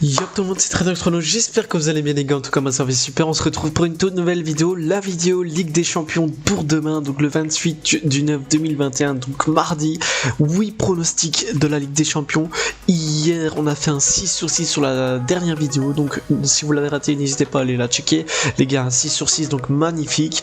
Yo tout le monde, c'est Trader, j'espère que vous allez bien les gars, en tout cas moi ça va super, on se retrouve pour une toute nouvelle vidéo, la vidéo Ligue des Champions pour demain, donc le 28 du 9 2021, donc mardi, 8 pronostics de la Ligue des Champions. Hier on a fait un 6 sur 6 sur la dernière vidéo, donc si vous l'avez raté n'hésitez pas à aller la checker les gars, un 6 sur 6 donc magnifique.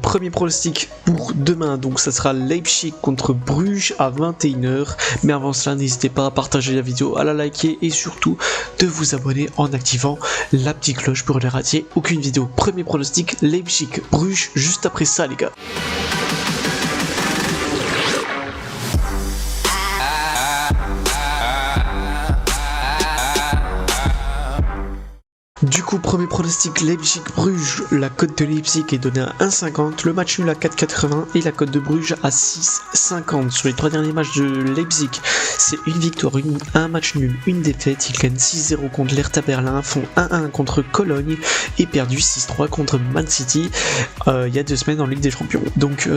Premier pronostic pour demain, donc ça sera Leipzig contre Bruges à 21h, mais avant cela n'hésitez pas à partager la vidéo, à la liker et surtout de vous abonner en activant la petite cloche pour ne rater aucune vidéo. Premier pronostic, Leipzig, Bruges, juste après ça les gars. Du coup, premier pronostic Leipzig-Bruges, la cote de Leipzig est donnée à 1,50, le match nul à 4,80 et la cote de Bruges à 6,50. Sur les 3 derniers matchs de Leipzig, c'est une victoire, un match nul, une défaite. Ils gagnent 6-0 contre l'Hertha Berlin, font 1-1 contre Cologne et perdu 6-3 contre Man City il y a 2 semaines en Ligue des Champions. Donc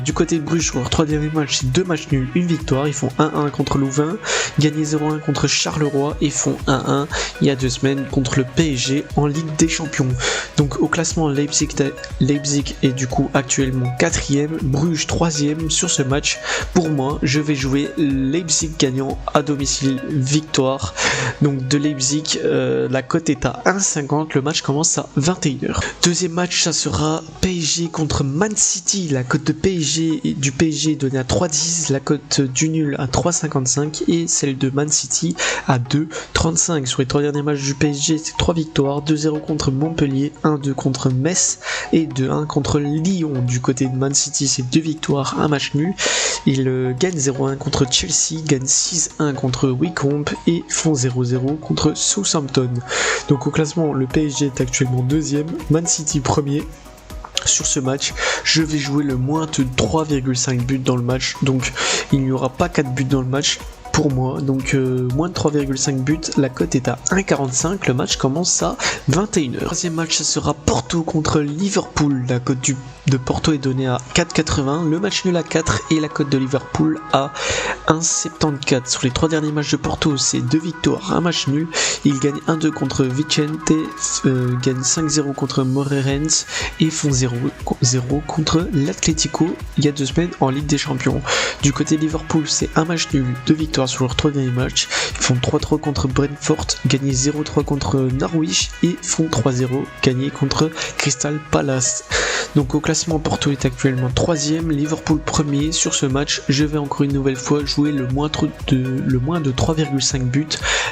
du côté de Bruges, sur leurs 3 derniers matchs, c'est 2 matchs nuls, une victoire. Ils font 1-1 contre Louvain, gagné 0-1 contre Charleroi et font 1-1 il y a 2 semaines contre le PSG en Ligue des Champions. Donc au classement, Leipzig est du coup actuellement 4ème, Bruges 3ème sur ce match. Pour moi, je vais jouer Leipzig gagnant à domicile, victoire donc de Leipzig. La cote est à 1,50, le match commence à 21h. Deuxième match, ça sera PSG contre Man City. La cote de du PSG est donnée à 3,10, la cote du nul à 3,55 et celle de Man City à 2,35. Sur les 3 derniers matchs du PSG, c'est 3 victoires, 2-0 contre Montpellier, 1-2 contre Metz et 2-1 contre Lyon. Du côté de Man City, c'est 2 victoires, 1 match nul. Ils gagnent 0-1 contre Chelsea, gagnent 6-1 contre Wycombe et font 0-0 contre Southampton. Donc au classement, le PSG est actuellement 2ème, Man City 1er. Sur ce match, je vais jouer le moins de 3,5 buts dans le match, donc il n'y aura pas 4 buts dans le match pour moi, donc moins de 3,5 buts, la cote est à 1,45, le match commence à 21h. Troisième match, ça sera Porto contre Liverpool, la cote de Porto est donnée à 4,80, le match nul à 4 et la cote de Liverpool à 1,74. Sur les 3 derniers matchs de Porto, c'est 2 victoires, 1 match nul, ils gagnent 1-2 contre Vicente, gagnent 5-0 contre Moreirense et font 0-0 contre l'Atlético il y a 2 semaines en Ligue des Champions. Du côté de Liverpool, c'est 1 match nul, 2 victoires sur leurs 3 derniers matchs. Ils font 3-3 contre Brentford, gagné 0-3 contre Norwich et font 3-0 gagné contre Crystal Palace. Donc au classement, Porto est actuellement 3ème, Liverpool 1er. Sur ce match, je vais encore une nouvelle fois jouer le moins de 3,5 buts.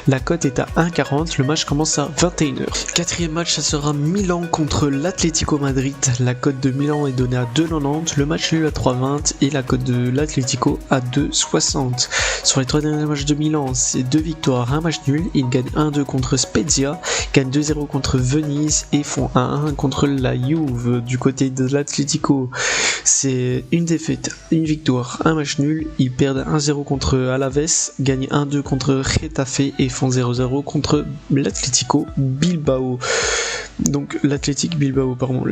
La cote est à 1,40, le match commence à 21h. Quatrième match, ça sera Milan contre l'Atlético Madrid. La cote de Milan est donnée à 2,90, le match nul à 3,20 et la cote de l'Atlético à 2,60. Sur les 3 derniers matchs de Milan, c'est 2 victoires, 1 match nul. Ils gagnent 1-2 contre Spezia, gagnent 2-0 contre Venise et font 1-1 contre la Juve. Du côté de l'Atlético, c'est une défaite, une victoire, 1 match nul. Ils perdent 1-0 contre Alaves, gagnent 1-2 contre Getafe et font 0-0 contre l'Atlético Bilbao. Donc l'Athletic Bilbao, pardon.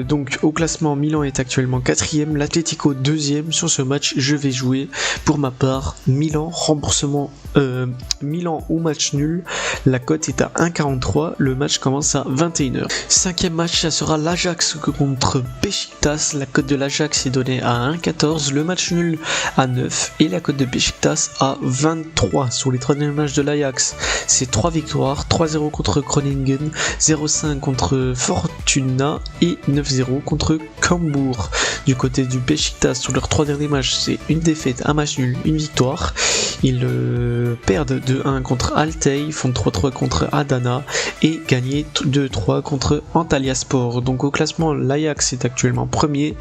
Donc au classement, Milan est actuellement 4ème, l'Atlético 2ème. Sur ce match, je vais jouer pour ma part Milan remboursement, Milan ou match nul. La cote est à 1,43, le match commence à 21h. Cinquième match, ça sera l'Ajax contre Beşiktaş. La cote de l'Ajax est donnée à 1,14, le match nul à 9 et la cote de Beşiktaş à 23. Sur les 3 derniers matchs de l'Ajax, c'est 3 victoires, 3-0 contre Groningen, 0-5 contre Fortuna et 9-0 contre Cambuur. Du côté du Beşiktaş, sur leurs 3 derniers matchs, c'est une défaite, 1 match nul, une victoire. Ils perdent 2-1 contre Altay, font 3-3 contre Adana et gagné 2-3 contre Antalyaspor. Donc au classement, l'Ajax est actuellement 1er,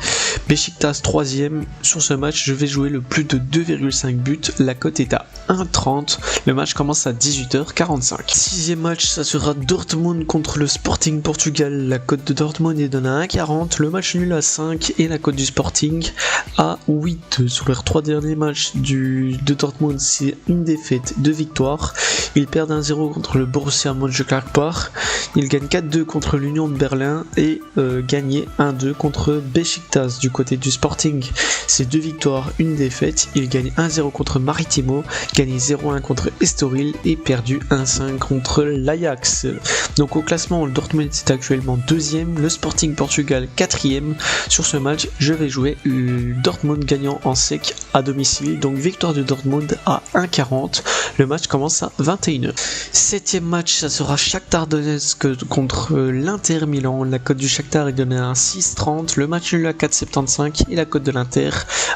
Beşiktaş 3ème. Sur ce match, je vais jouer le plus de 2,5 buts, la cote est à 1,30, le match commence à 18h45. Sixième match, ça sera Dortmund contre le Sporting Portugal. La cote de Dortmund est donnée à 1,40, le match nul à 5 et la cote du Sporting à 8. Sur leurs 3 derniers matchs de Dortmund, c'est une défaite, 2 victoires. Ils perdent 1-0 contre le Borussia Mönchengladbach, Il gagne 4-2 contre l'Union de Berlin et gagné 1-2 contre Beşiktaş du côté du Sporting. C'est 2 victoires, une défaite. Il gagne 1-0 contre Maritimo, gagné 0-1 contre Estoril et perdu 1-5 contre l'Ajax. Donc au classement, le Dortmund est actuellement 2e, le Sporting Portugal 4e. Sur ce match, je vais jouer le Dortmund gagnant en sec à domicile. Donc victoire du Dortmund à 1,40. Le match commence à 21h. 7e match, ça sera Shakhtar Donetsk contre l'Inter Milan. La cote du Shakhtar est donnée à 6,30. Le match nul à 4,75 et la cote de l'Inter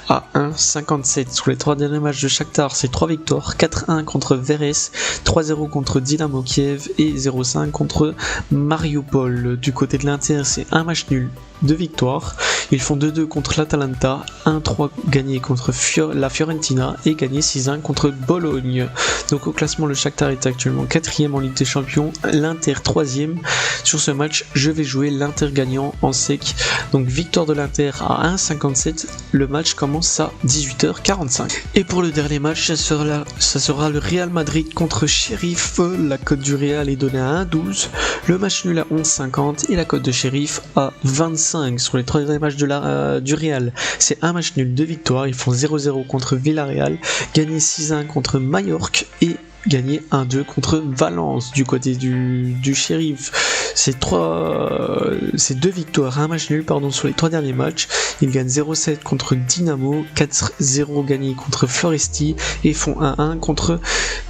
à 1,57. Sur les 3 derniers matchs de Shakhtar, c'est 3 victoires, 4-1 contre Veres, 3-0 contre Dynamo Kiev et 0-5 contre Mariupol. Du côté de l'Inter, c'est un match nul, 2 victoires. Ils font 2-2 contre l'Atalanta, 1-3 gagné contre la Fiorentina et gagné 6-1 contre Bologne. Donc au classement, le Shakhtar est actuellement 4e en Ligue des Champions, l'Inter 3e. Sur ce match, je vais jouer l'Inter gagnant en sec. Donc victoire de l'Inter à 1,57. Le match commence à 18h45. Et pour le dernier match, ça sera le Real Madrid contre Sheriff. La cote du Real est donnée à 1,12. Le match nul à 11,50 et la cote de Sheriff à 25. Sur les 3 derniers matchs du Real, c'est un match nul, 2 victoires. Ils font 0-0 contre Villarreal, gagné 6-1 contre Majorque et gagné 1-2 contre Valence. Du côté du Sheriff, c'est 2 victoires, un match nul sur les 3 derniers matchs. Ils gagnent 0-7 contre Dynamo, 4-0 gagné contre Floresti et font 1-1 contre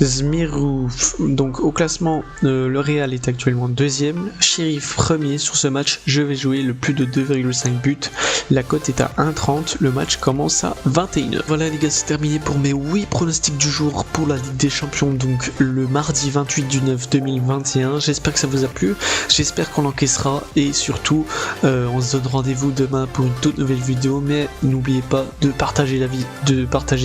Zmiru. Donc au classement, le Real est actuellement 2e, Sheriff 1er. Sur ce match, je vais jouer le plus de 2,5 buts. La cote est à 1,30. Le match commence à 21h. Voilà les gars, c'est terminé pour mes 8 pronostics du jour pour la Ligue des Champions. Donc le mardi 28 du 9 2021. J'espère que ça vous a plu, j'espère qu'on l'encaissera et surtout on se donne rendez-vous demain pour une toute nouvelle vidéo. Mais n'oubliez pas de partager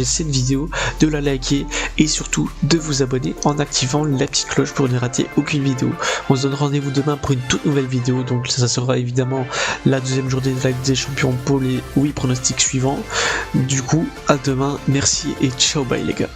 cette vidéo, de la liker et surtout de vous abonner en activant la petite cloche pour ne rater aucune vidéo. On se donne rendez-vous demain pour une toute nouvelle vidéo. Donc ça sera évidemment la deuxième journée de la Ligue des Champions pour les 8 pronostics suivants. Du coup à demain, merci et ciao, bye les gars.